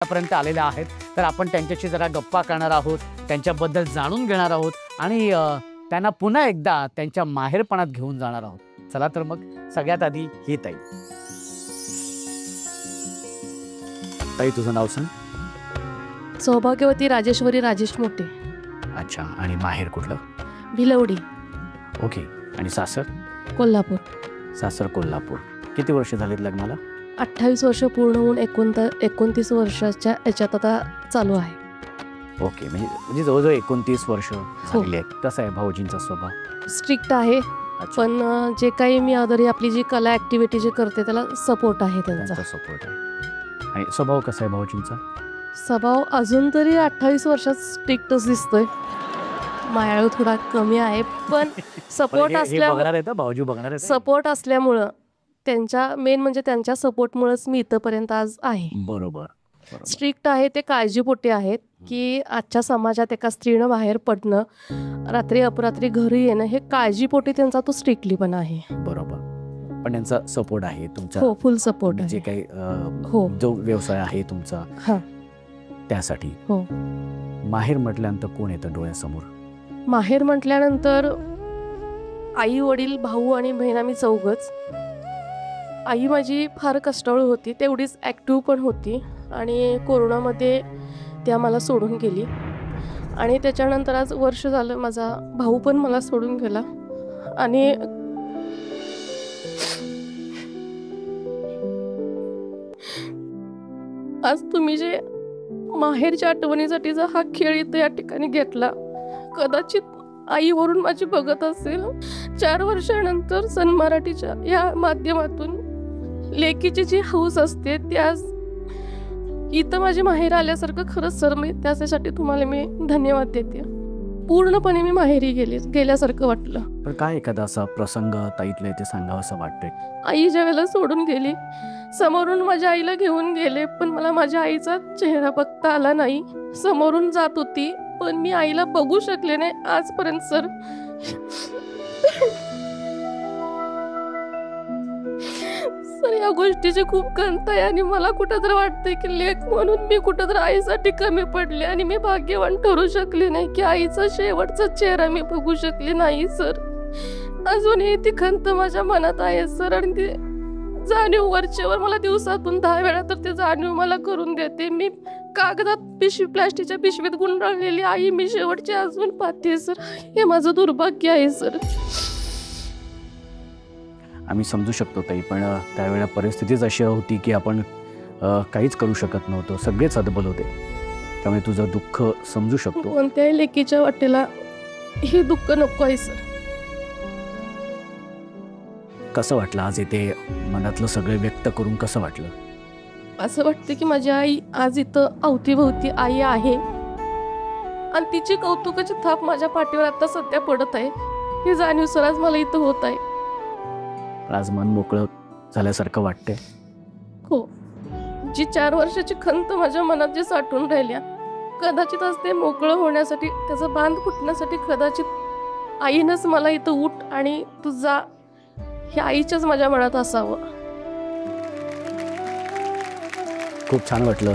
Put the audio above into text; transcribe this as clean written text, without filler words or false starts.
पर्यंत आलेल्या आहेत, तर आपण त्यांच्याशी जरा गप्पा करणार आहोत, त्यांच्याबद्दल जाणून घेणार आहोत आणि त्यांना पुन्हा एकदा त्यांच्या माहेरपणात घेऊन जाणार आहोत. चला तर मग सगळ्यात आधी ही ताई. ताई तुझं नाव सांग. सौभाग्यवती राजेश्वरी राजेश मोठे. अच्छा. आणि माहेर कुठलं? भिलवडी. ओके. आणि सासर? कोल्हापूर. सासर कोल्हापूर. किती वर्ष झालीत लग्नाला? 28 वर्ष पूर्ण होऊन 29 वर्षाच्या याच्यात आता चालू आहे. ओके. म्हणजे जवळजवळ 29 वर्ष झालेली आहेत. कसं आहे भाऊजींचा स्वभाव? स्ट्रिक्ट आहे, पण जे काही मी अदर आपली जी कला ॲक्टिव्हिटी जे करते त्याला सपोर्ट आहे त्यांचा. सपोर्ट आहे. आणि स्वभाव कसा आहे भाऊजींचा? स्वभाव अजून तरी 28 वर्षात स्ट्रिक्टच दिसतोय. मायाळू थोडा कमी आहे, पण सपोर्ट असल्यामुळे सपोर्ट असल्यामुळं त्यांच्या मेन म्हणजे त्यांच्या सपोर्टमुळेच मी इथंपर्यंत आज आहे. बरोबर. स्ट्रिक्ट आहे ते काळजीपोटी आहेत की आजच्या समाजात एका स्त्रीनं बाहेर पडणं, रात्री अपरात्री घरी येणं हे काळजीपोटी त्यांचा तो स्ट्रिक्टली पण आहे. बरोबर. पण त्यांचा सपोर्ट आहे तुमचा? हो, फुल सपोर्ट आहे. जे काही हो जो व्यवसाय आहे तुमचा त्यासाठी. हो. माहेर म्हटल्यानंतर कोण येतं डोळ्यासमोर? माहेर म्हटल्यानंतर आई वडील भाऊ आणि बहीण आम्ही चौघच. आई माझी फार कष्टाळू होती, तेवढीच ॲक्टिव्ह पण होती आणि कोरोनामध्ये ती आम्हाला सोडून गेली. आणि त्याच्यानंतर आज वर्ष झालं माझा भाऊ पण मला सोडून गेला. आणि आज तुम्ही जे माहेरच्या आठवणीसाठी जर हा खेळ इथं या ठिकाणी घेतला, कदाचित आईवरून माझी बघत असेल 4 वर्षानंतर सन मराठीच्या या माध्यमातून लेकीची जी हौस असते ती आज इथं माझी माहेर आल्यासारखं. खरंच सर मी त्याच्यासाठी तुम्हाला मी धन्यवाद देते. पूर्णपणे मी माहेरी गेल्यासारखं वाटलं. पण काय एखादा असा प्रसंग ताईतला ते सांगावं असं वाटतंय? आई ज्या वेळेला सोडून गेली, समोरून माझ्या आईला घेऊन गेले, पण मला माझ्या आईचा चेहरा बघता आला नाही. समोरून जात होती पण मी आईला बघू शकले नाही आजपर्यंत सर. सर या गोष्टीची खूप खंत आहे आणि मला कुठंतरी वाटतंय की लेक म्हणून मी कुठंतरी आईसाठी कमी पडले आणि मी भाग्यवान ठरू शकले नाही की आईचा शेवटचा चेहरा मी बघू शकले नाही सर. अजूनही ती खंत माझ्या मनात आहे सर. आणि ती जाणीव वरचेवर मला दिवसातून 10 वेळा तर ते जाणीव मला करून देते. मी कागदात प्लास्टिकच्या पिशवीत गुंडाळलेली आई मी शेवटची अजून पाहते सर. हे माझं दुर्भाग्य आहे सर. आम्ही समजू शकतो ताई, पण त्यावेळेला परिस्थितीच अशी होती की आपण काहीच करू शकत नव्हतो. सगळेच हतबल होते. त्यामुळे तुझं दुःख समजू शकतो. कोणत्याही लेकीच्या वाटेला हे दुःख नको आहे सर. कसं वाटलं आज इथे मनातलं सगळं व्यक्त करून? कसं वाटलं? असं वाटतं की माझी आई आज इथं अवतीभोवती आई आहे आणि तिची कौतुकाची थाप माझ्या पाठीवर आता सध्या पडत आहे. ही जाणीव सर आज मला इथं होत आहे. आज मन मोकळं झाल्यासारखं वाटतंय. हो. जी 4 वर्षाची खंत माझ्या मनात जी साठून राहिल्या, कदाचित आज ते मोकळं होण्यासाठी, त्याचा बांध फुटण्यासाठी कदाचित आईनंच मला इथं उठ आणि तू जा हे आईच्याच माझ्या मनात असावं. खूप छान वाटलं.